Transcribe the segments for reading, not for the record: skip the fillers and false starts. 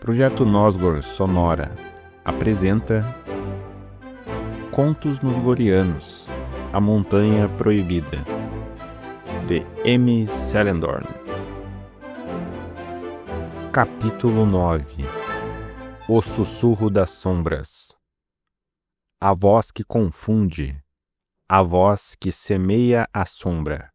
Projeto Nosgor Sonora apresenta Contos Nosgorianos, A Montanha Proibida, de M. Selendorn. Capítulo 9. O Sussurro das Sombras. A voz que confunde, a voz que semeia a sombra.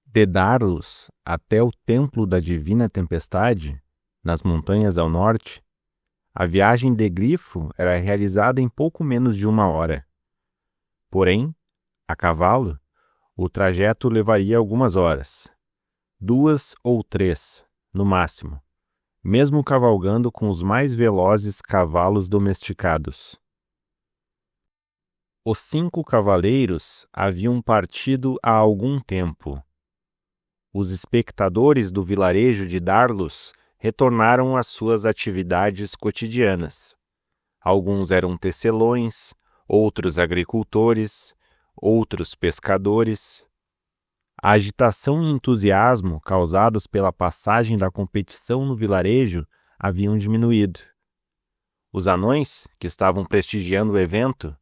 De Darlos até o Templo da Divina Tempestade, nas montanhas ao norte, a viagem de grifo era realizada em pouco menos de 1 hora. Porém, a cavalo, o trajeto levaria algumas horas, 2 ou 3, no máximo, mesmo cavalgando com os mais velozes cavalos domesticados. Os 5 cavaleiros haviam partido há algum tempo. Os espectadores do vilarejo de Darlos retornaram às suas atividades cotidianas. Alguns eram tecelões, outros agricultores, outros pescadores. A agitação e entusiasmo causados pela passagem da competição no vilarejo haviam diminuído. Os anões, que estavam prestigiando o evento,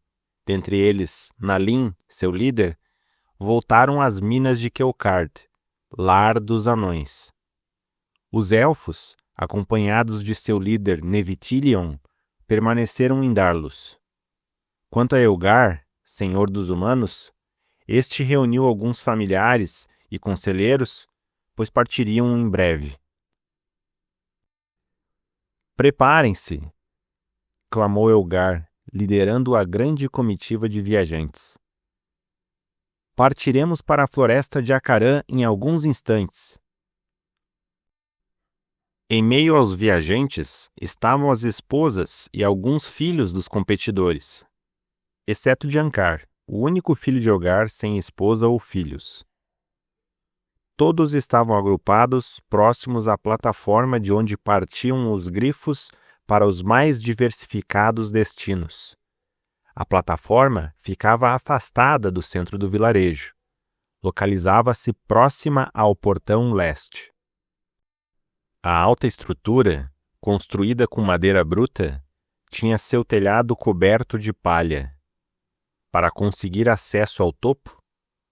dentre eles Nalin, seu líder, voltaram às minas de Kelkard, lar dos anões. Os elfos, acompanhados de seu líder Nevitilion, permaneceram em Darlos. Quanto a Elgar, senhor dos humanos, este reuniu alguns familiares e conselheiros, pois partiriam em breve. "Preparem-se!" clamou Elgar, liderando a grande comitiva de viajantes. "Partiremos para a floresta de Acarã em alguns instantes." Em meio aos viajantes estavam as esposas e alguns filhos dos competidores, exceto Jankar, o único filho de Elgar sem esposa ou filhos. Todos estavam agrupados próximos à plataforma de onde partiam os grifos para os mais diversificados destinos. A plataforma ficava afastada do centro do vilarejo. Localizava-se próxima ao portão leste. A alta estrutura, construída com madeira bruta, tinha seu telhado coberto de palha. Para conseguir acesso ao topo,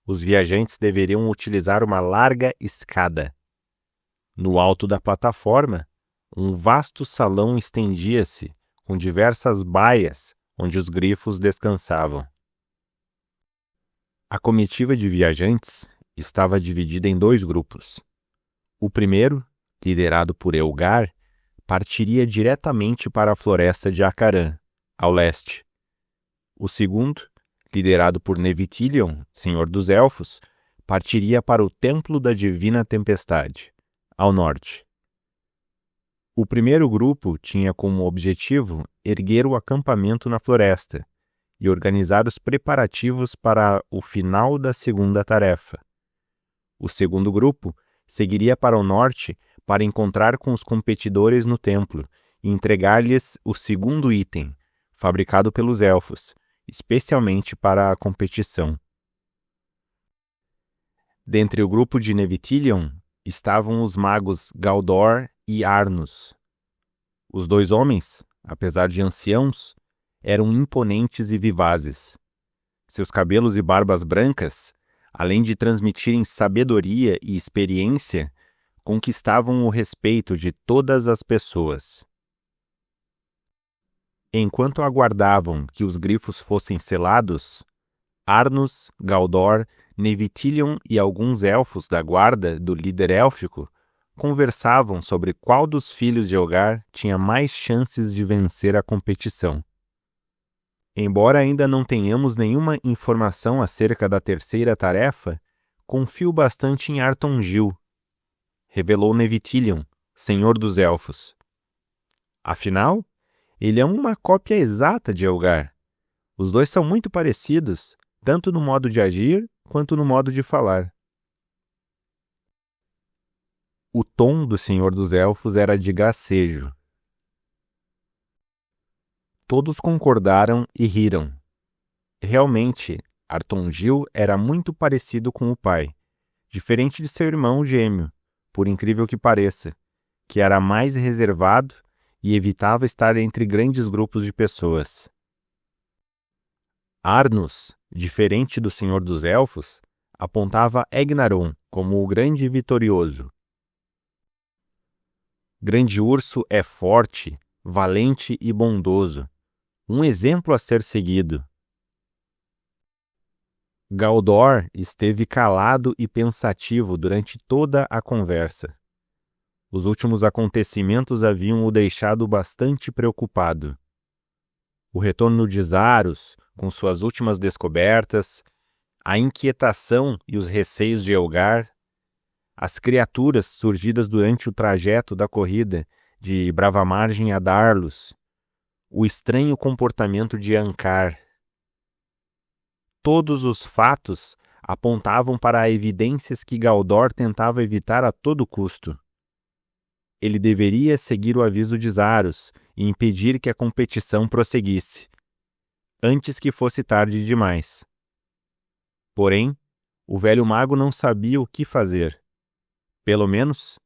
os viajantes deveriam utilizar uma larga escada. No alto da plataforma, um vasto salão estendia-se, com diversas baias, onde os grifos descansavam. A comitiva de viajantes estava dividida em 2 grupos. O primeiro, liderado por Elgar, partiria diretamente para a floresta de Acarã, ao leste. O segundo, liderado por Nevitilion, senhor dos elfos, partiria para o Templo da Divina Tempestade, ao norte. O primeiro grupo tinha como objetivo erguer o acampamento na floresta e organizar os preparativos para o final da segunda tarefa. O segundo grupo seguiria para o norte para encontrar com os competidores no templo e entregar-lhes o segundo item, fabricado pelos elfos, especialmente para a competição. Dentre o grupo de Nevitilion estavam os magos Galdor e Arnus. Os 2 homens, apesar de anciãos, eram imponentes e vivazes. Seus cabelos e barbas brancas, além de transmitirem sabedoria e experiência, conquistavam o respeito de todas as pessoas. Enquanto aguardavam que os grifos fossem selados, Arnus, Galdor, Nevitilion e alguns elfos da guarda do líder élfico conversavam sobre qual dos filhos de Elgar tinha mais chances de vencer a competição. "Embora ainda não tenhamos nenhuma informação acerca da terceira tarefa, confio bastante em Artongil", revelou Nevitilion, senhor dos elfos. "Afinal, ele é uma cópia exata de Elgar. Os 2 são muito parecidos, tanto no modo de agir quanto no modo de falar." O tom do senhor dos elfos era de gracejo. Todos concordaram e riram. Realmente, Artongil era muito parecido com o pai, diferente de seu irmão gêmeo, por incrível que pareça, que era mais reservado e evitava estar entre grandes grupos de pessoas. Arnus, diferente do Senhor dos Elfos, apontava Egnaron como o grande e vitorioso. Grande Urso é forte, valente e bondoso, um exemplo a ser seguido. Galdor esteve calado e pensativo durante toda a conversa. Os últimos acontecimentos haviam o deixado bastante preocupado. O retorno de Zaros, com suas últimas descobertas, a inquietação e os receios de Elgar, as criaturas surgidas durante o trajeto da corrida de Bravamargem a Darlos, o estranho comportamento de Ankar. Todos os fatos apontavam para evidências que Galdor tentava evitar a todo custo. Ele deveria seguir o aviso de Zaros e impedir que a competição prosseguisse, antes que fosse tarde demais. Porém, o velho mago não sabia o que fazer. Pelo menos,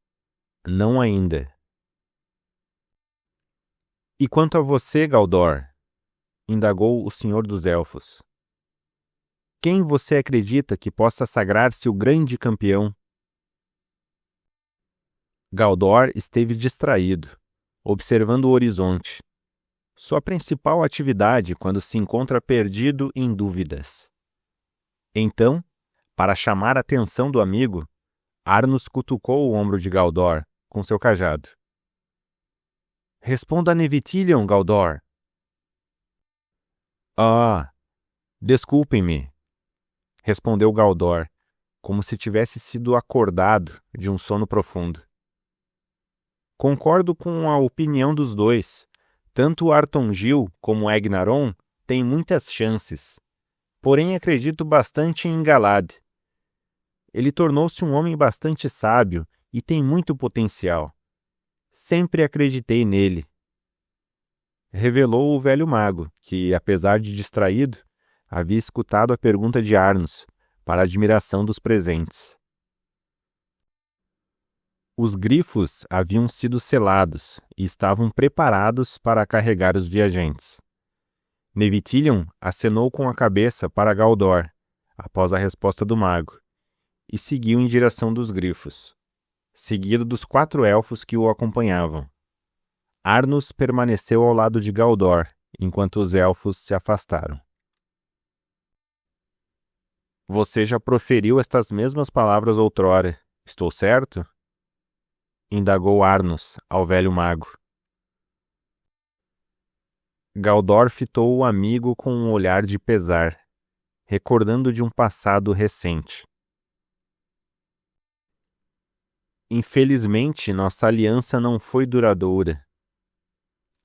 não ainda. E quanto a você, Galdor? Indagou o Senhor dos Elfos. Quem você acredita que possa sagrar-se o grande campeão? Galdor esteve distraído, observando o horizonte. Sua principal atividade quando se encontra perdido em dúvidas. Então, para chamar a atenção do amigo, Arnus cutucou o ombro de Galdor com seu cajado. Responda a Nevitilion, Galdor. Ah, desculpem-me, respondeu Galdor, como se tivesse sido acordado de um sono profundo. Concordo com a opinião dos dois. Tanto Artongil como Egnaron têm muitas chances. Porém, acredito bastante em Galad. Ele tornou-se um homem bastante sábio e tem muito potencial. Sempre acreditei nele. Revelou o velho mago, que, apesar de distraído, havia escutado a pergunta de Arnus, para a admiração dos presentes. Os grifos haviam sido selados e estavam preparados para carregar os viajantes. Nevitilion acenou com a cabeça para Galdor, após a resposta do mago, e seguiu em direção dos grifos, seguido dos 4 elfos que o acompanhavam. Arnus permaneceu ao lado de Galdor, enquanto os elfos se afastaram. Você já proferiu estas mesmas palavras outrora, estou certo? Indagou Arnus ao velho mago. Galdor fitou o amigo com um olhar de pesar, recordando de um passado recente. Infelizmente, nossa aliança não foi duradoura.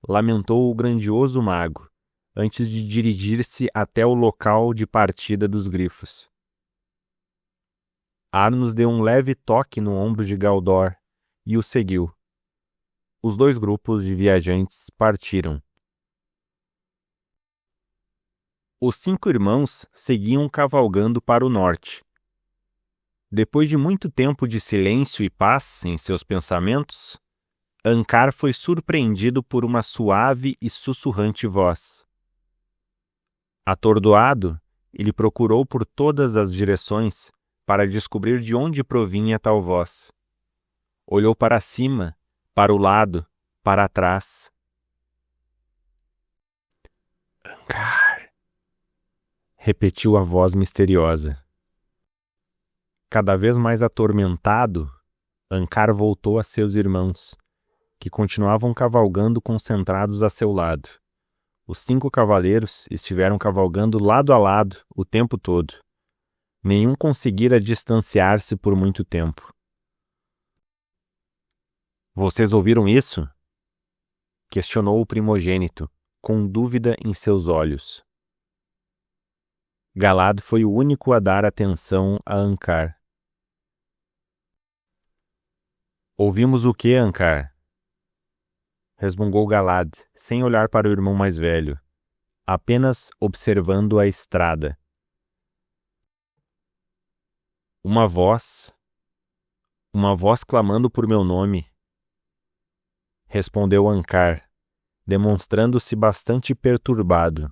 Lamentou o grandioso mago, antes de dirigir-se até o local de partida dos grifos. Arnus deu um leve toque no ombro de Galdor e o seguiu. Os 2 grupos de viajantes partiram. Os 5 irmãos seguiam cavalgando para o norte. Depois de muito tempo de silêncio e paz em seus pensamentos, Ankar foi surpreendido por uma suave e sussurrante voz. Atordoado, ele procurou por todas as direções para descobrir de onde provinha tal voz. Olhou para cima, para o lado, para trás. Ankar, repetiu a voz misteriosa. Cada vez mais atormentado, Ankar voltou a seus irmãos, que continuavam cavalgando concentrados a seu lado. Os 5 cavaleiros estiveram cavalgando lado a lado o tempo todo. Nenhum conseguira distanciar-se por muito tempo. Vocês ouviram isso? Questionou o primogênito, com dúvida em seus olhos. Galad foi o único a dar atenção a Ankar. Ouvimos o que, Ankar? Resmungou Galad, sem olhar para o irmão mais velho, apenas observando a estrada. Uma voz clamando por meu nome. respondeu Ancar, demonstrando-se bastante perturbado.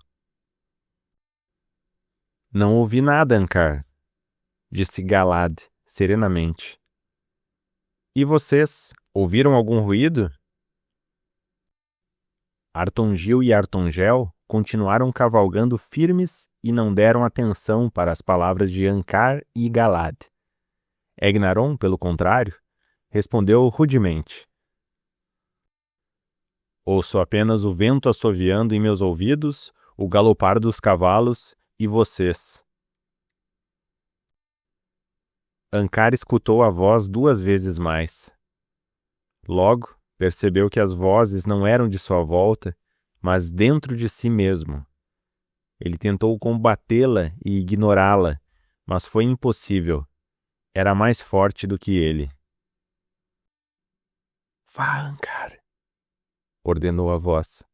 Não ouvi nada, Ancar, disse Galad serenamente. E vocês, ouviram algum ruído? Artongil e Artongel continuaram cavalgando firmes e não deram atenção para as palavras de Ancar e Galad. Egnaron, pelo contrário, respondeu rudemente. Ouço apenas o vento assoviando em meus ouvidos, o galopar dos cavalos e vocês. Ancar escutou a voz 2 vezes mais. Logo, percebeu que as vozes não eram de sua volta, mas dentro de si mesmo. Ele tentou combatê-la e ignorá-la, mas foi impossível. Era mais forte do que ele. Vá, Ancar, ordenou a voz.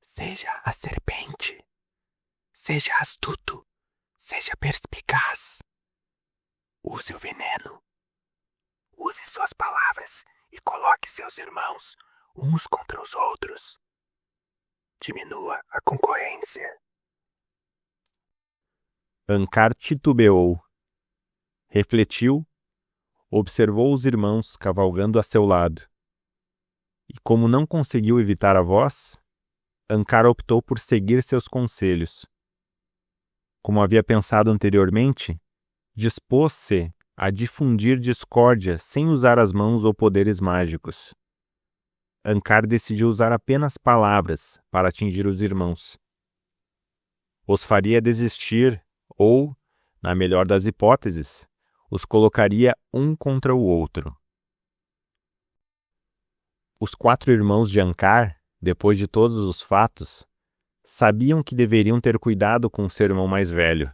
Seja a serpente. Seja astuto. Seja perspicaz. Use o veneno. Use suas palavras e coloque seus irmãos uns contra os outros. Diminua a concorrência. Ancar titubeou. Refletiu, observou os irmãos cavalgando a seu lado. E como não conseguiu evitar a voz, Ancar optou por seguir seus conselhos. Como havia pensado anteriormente, dispôs-se a difundir discórdia sem usar as mãos ou poderes mágicos. Ancar decidiu usar apenas palavras para atingir os irmãos. Os faria desistir ou, na melhor das hipóteses, os colocaria um contra o outro. Os 4 irmãos de Ancar, depois de todos os fatos, sabiam que deveriam ter cuidado com o seu irmão mais velho,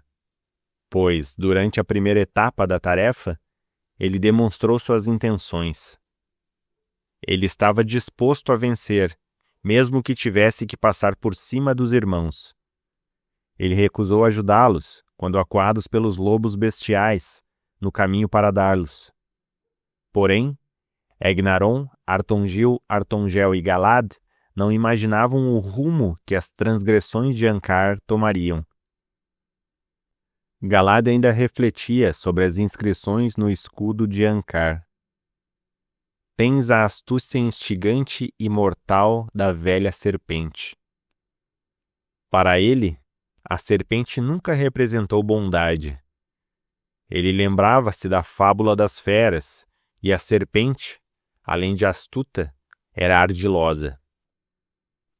pois, durante a primeira etapa da tarefa, ele demonstrou suas intenções. Ele estava disposto a vencer, mesmo que tivesse que passar por cima dos irmãos. Ele recusou ajudá-los quando acuados pelos lobos bestiais, no caminho para Darlos. Porém, Egnaron, Artongil, Artongel e Galad não imaginavam o rumo que as transgressões de Ancar tomariam. Galad ainda refletia sobre as inscrições no escudo de Ancar. Tens a astúcia instigante e mortal da velha serpente. Para ele, a serpente nunca representou bondade. Ele lembrava-se da fábula das feras, e a serpente, além de astuta, era ardilosa.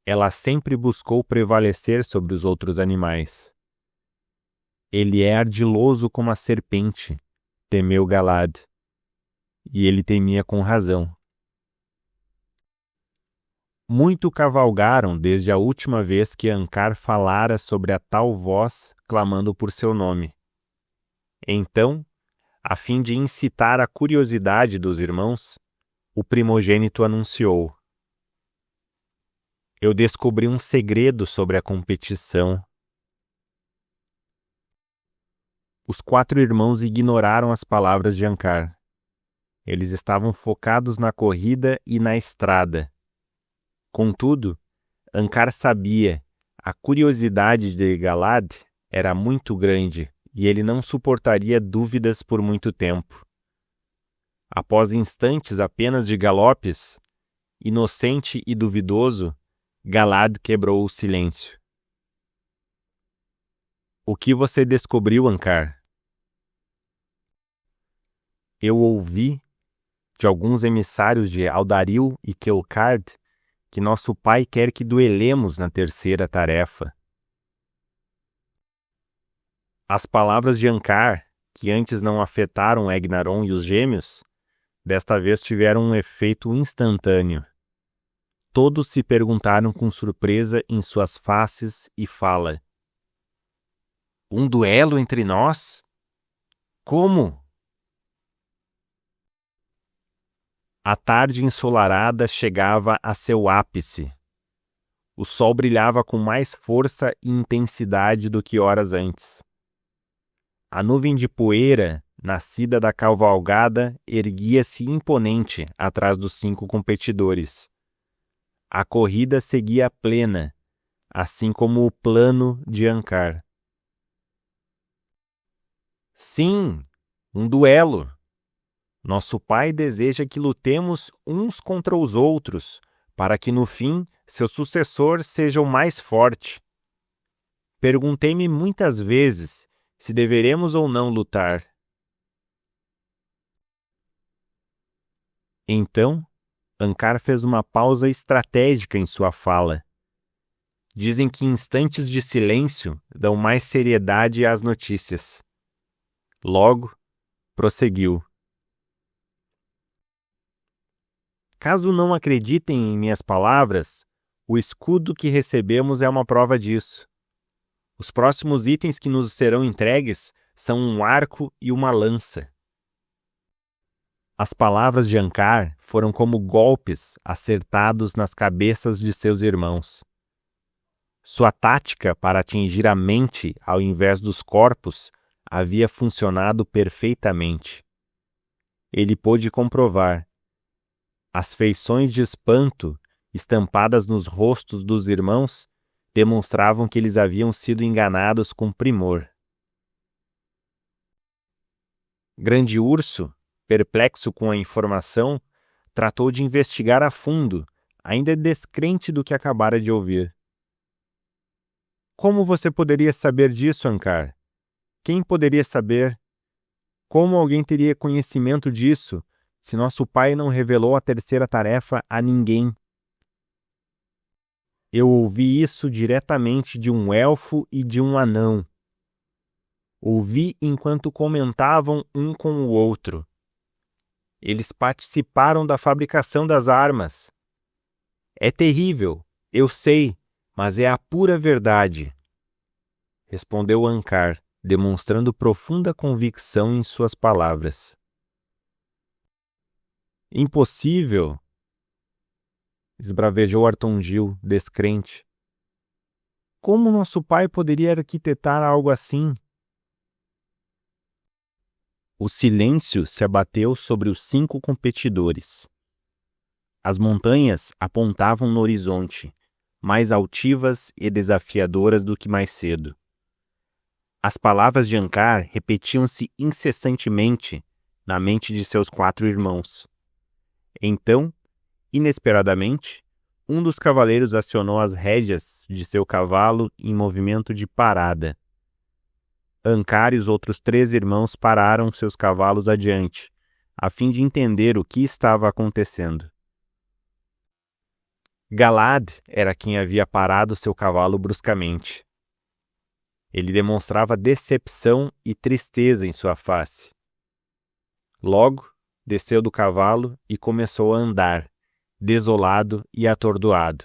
Ela sempre buscou prevalecer sobre os outros animais. Ele é ardiloso como a serpente, temeu Galad. E ele temia com razão. Muito cavalgaram desde a última vez que Ancar falara sobre a tal voz clamando por seu nome. Então, a fim de incitar a curiosidade dos irmãos, o primogênito anunciou: Eu descobri um segredo sobre a competição. Os 4 irmãos ignoraram as palavras de Ancar. Eles estavam focados na corrida e na estrada. Contudo, Ancar sabia, a curiosidade de Galad era muito grande e ele não suportaria dúvidas por muito tempo. Após instantes apenas de galopes, inocente e duvidoso, Galad quebrou o silêncio. O que você descobriu, Ancar? Eu ouvi de alguns emissários de Aldaril e Kelcard que nosso pai quer que duelemos na terceira tarefa. As palavras de Ancar, que antes não afetaram Egnaron e os gêmeos, desta vez tiveram um efeito instantâneo. Todos se perguntaram com surpresa em suas faces e fala: Um duelo entre nós? Como? A tarde ensolarada chegava a seu ápice. O sol brilhava com mais força e intensidade do que horas antes. A nuvem de poeira nascida da cavalgada, erguia-se imponente atrás dos 5 competidores. A corrida seguia plena, assim como o plano de Ankar. Sim, um duelo. Nosso pai deseja que lutemos uns contra os outros, para que no fim seu sucessor seja o mais forte. Perguntei-me muitas vezes se deveremos ou não lutar. Então, Ankar fez uma pausa estratégica em sua fala. Dizem que instantes de silêncio dão mais seriedade às notícias. Logo, prosseguiu. Caso não acreditem em minhas palavras, o escudo que recebemos é uma prova disso. Os próximos itens que nos serão entregues são um arco e uma lança. As palavras de Ankar foram como golpes acertados nas cabeças de seus irmãos. Sua tática para atingir a mente ao invés dos corpos havia funcionado perfeitamente. Ele pôde comprovar. As feições de espanto estampadas nos rostos dos irmãos demonstravam que eles haviam sido enganados com primor. Grande Urso, perplexo com a informação, tratou de investigar a fundo, ainda descrente do que acabara de ouvir. Como você poderia saber disso, Ankar? Quem poderia saber? Como alguém teria conhecimento disso, se nosso pai não revelou a terceira tarefa a ninguém? Eu ouvi isso diretamente de um elfo e de um anão. Ouvi enquanto comentavam um com o outro. Eles participaram da fabricação das armas. É terrível, eu sei, mas é a pura verdade. Respondeu Ankar, demonstrando profunda convicção em suas palavras. Impossível! Esbravejou Artongil, descrente. Como nosso pai poderia arquitetar algo assim? O silêncio se abateu sobre os 5 competidores. As montanhas apontavam no horizonte, mais altivas e desafiadoras do que mais cedo. As palavras de Ankar repetiam-se incessantemente na mente de seus 4 irmãos. Então, inesperadamente, um dos cavaleiros acionou as rédeas de seu cavalo em movimento de parada. Ankar e os outros 3 irmãos pararam seus cavalos adiante, a fim de entender o que estava acontecendo. Galad era quem havia parado seu cavalo bruscamente. Ele demonstrava decepção e tristeza em sua face. Logo, desceu do cavalo e começou a andar, desolado e atordoado,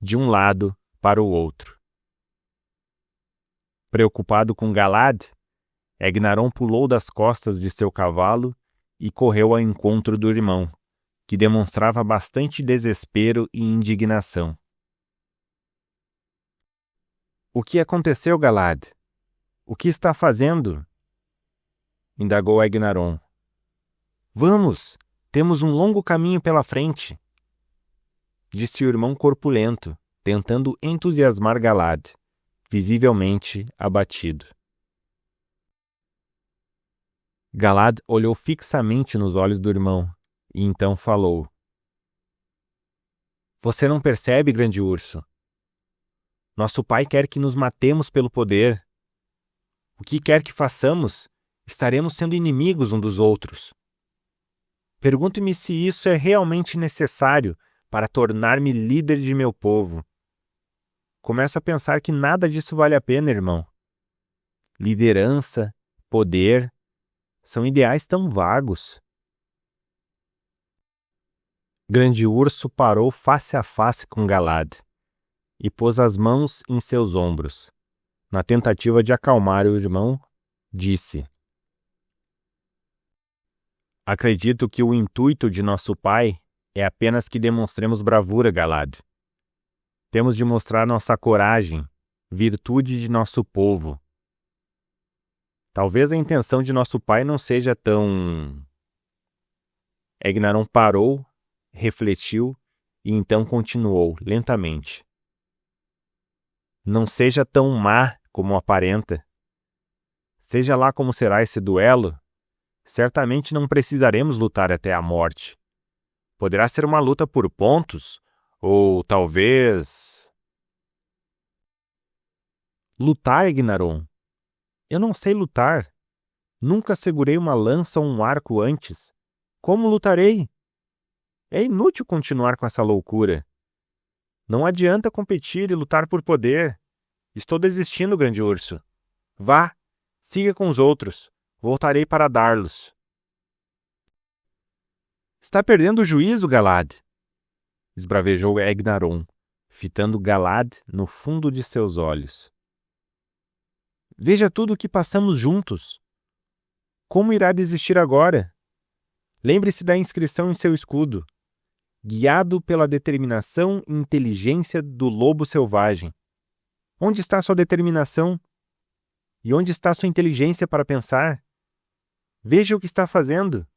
de um lado para o outro. Preocupado com Galad, Egnaron pulou das costas de seu cavalo e correu ao encontro do irmão, que demonstrava bastante desespero e indignação. O que aconteceu, Galad? O que está fazendo? Indagou Egnaron. Vamos! Temos um longo caminho pela frente, disse o irmão corpulento, tentando entusiasmar Galad, visivelmente abatido. Galad olhou fixamente nos olhos do irmão e então falou. Você não percebe, grande urso? Nosso pai quer que nos matemos pelo poder. O que quer que façamos, estaremos sendo inimigos um dos outros. Pergunto-me se isso é realmente necessário para tornar-me líder de meu povo. Começo a pensar que nada disso vale a pena, irmão. Liderança, poder, são ideais tão vagos. Grande Urso parou face a face com Galad e pôs as mãos em seus ombros. Na tentativa de acalmar o irmão, disse: Acredito que o intuito de nosso pai é apenas que demonstremos bravura, Galad. Temos de mostrar nossa coragem, virtude de nosso povo. Talvez a intenção de nosso pai não seja tão... Egnaron parou, refletiu e então continuou lentamente. Não seja tão má como aparenta. Seja lá como será esse duelo, certamente não precisaremos lutar até a morte. Poderá ser uma luta por pontos, ou talvez... Lutar, Egnaron? Eu não sei lutar. Nunca segurei uma lança ou um arco antes. Como lutarei? É inútil continuar com essa loucura. Não adianta competir e lutar por poder. Estou desistindo, grande urso. Vá, siga com os outros. Voltarei para Darlos. Está perdendo o juízo, Galad? Esbravejou Egnaron, fitando Galad no fundo de seus olhos. Veja tudo o que passamos juntos. Como irá desistir agora? Lembre-se da inscrição em seu escudo. Guiado pela determinação e inteligência do lobo selvagem. Onde está sua determinação? E onde está sua inteligência para pensar? Veja o que está fazendo.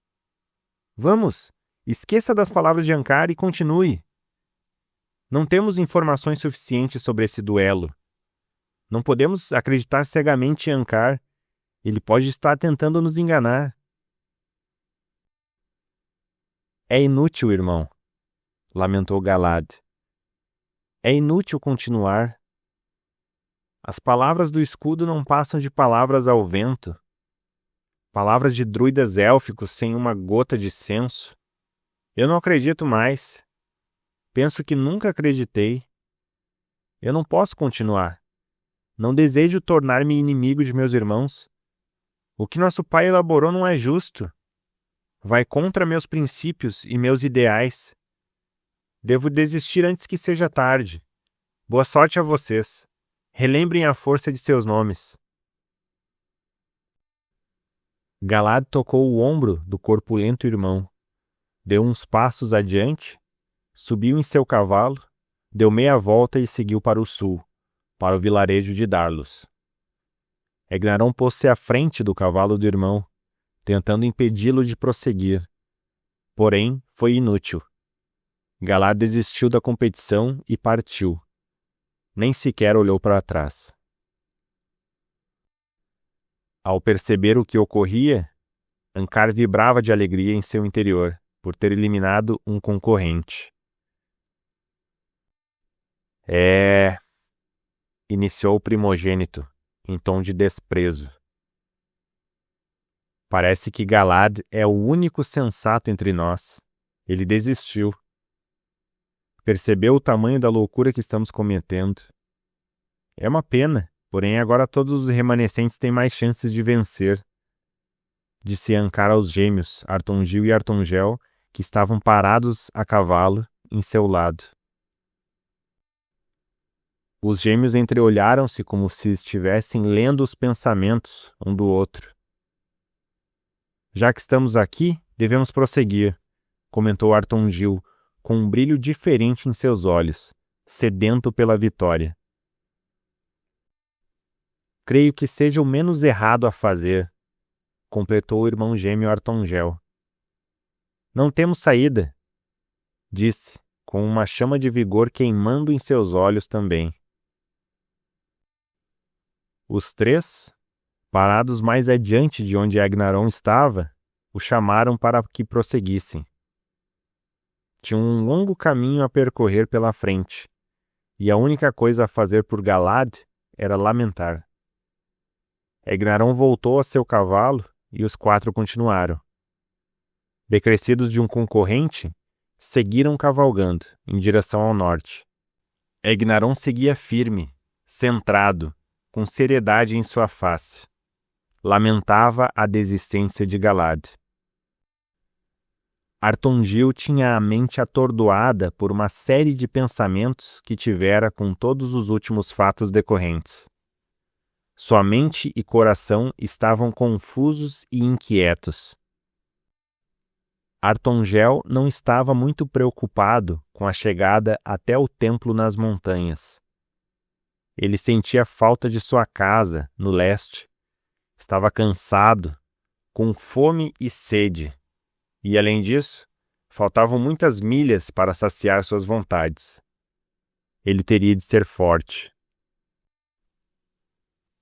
Vamos, esqueça das palavras de Ankar e continue. Não temos informações suficientes sobre esse duelo. Não podemos acreditar cegamente em Ankar. Ele pode estar tentando nos enganar. É inútil, irmão, lamentou Galad. É inútil continuar. As palavras do escudo não passam de palavras ao vento. Palavras de druidas élficos sem uma gota de senso. Eu não acredito mais. Penso que nunca acreditei. Eu não posso continuar. Não desejo tornar-me inimigo de meus irmãos. O que nosso pai elaborou não é justo. Vai contra meus princípios e meus ideais. Devo desistir antes que seja tarde. Boa sorte a vocês. Relembrem a força de seus nomes. Galad tocou o ombro do corpulento irmão. Deu uns passos adiante, subiu em seu cavalo, deu meia volta e seguiu para o sul, para o vilarejo de Darlos. Egnaron pôs-se à frente do cavalo do irmão, tentando impedi-lo de prosseguir. Porém, foi inútil. Galad desistiu da competição e partiu. Nem sequer olhou para trás. Ao perceber o que ocorria, Ankar vibrava de alegria em seu interior por ter eliminado um concorrente. Iniciou o primogênito, em tom de desprezo. Parece que Galad é o único sensato entre nós. Ele desistiu. Percebeu o tamanho da loucura que estamos cometendo. É uma pena, porém agora todos os remanescentes têm mais chances de vencer. Disse Ankar aos gêmeos, Artongil e Artongel, que estavam parados a cavalo, em seu lado. Os gêmeos entreolharam-se como se estivessem lendo os pensamentos um do outro. Já que estamos aqui, devemos prosseguir, comentou Artongil, com um brilho diferente em seus olhos, sedento pela vitória. Creio que seja o menos errado a fazer, completou o irmão gêmeo Artongel. Não temos saída, disse, com uma chama de vigor queimando em seus olhos também. Os três, parados mais adiante de onde Egnaron estava, o chamaram para que prosseguissem. Tinha um longo caminho a percorrer pela frente, e a única coisa a fazer por Galad era lamentar. Egnaron voltou a seu cavalo e os quatro continuaram. Decrescidos de um concorrente, seguiram cavalgando em direção ao norte. Egnaron seguia firme, centrado, com seriedade em sua face. Lamentava a desistência de Galad. Artongil tinha a mente atordoada por uma série de pensamentos que tivera com todos os últimos fatos decorrentes. Sua mente e coração estavam confusos e inquietos. Artongel não estava muito preocupado com a chegada até o templo nas montanhas. Ele sentia falta de sua casa, no leste, Estava cansado, com fome e sede, e, além disso, faltavam muitas milhas para saciar suas vontades. Ele teria de ser forte.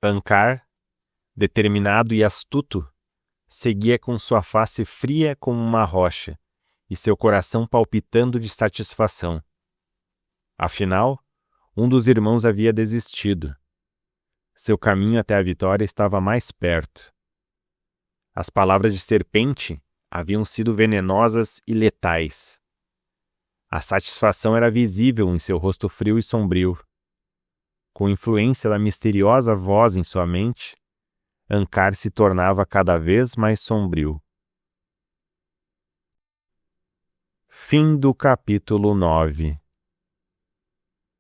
Ankar, determinado e astuto, seguia com sua face fria como uma rocha e seu coração palpitando de satisfação. Afinal, um dos irmãos havia desistido. Seu caminho até a vitória estava mais perto. As palavras de serpente haviam sido venenosas e letais. A satisfação era visível em seu rosto frio e sombrio. Com influência da misteriosa voz em sua mente, Ankar se tornava cada vez mais sombrio. Fim do capítulo 9.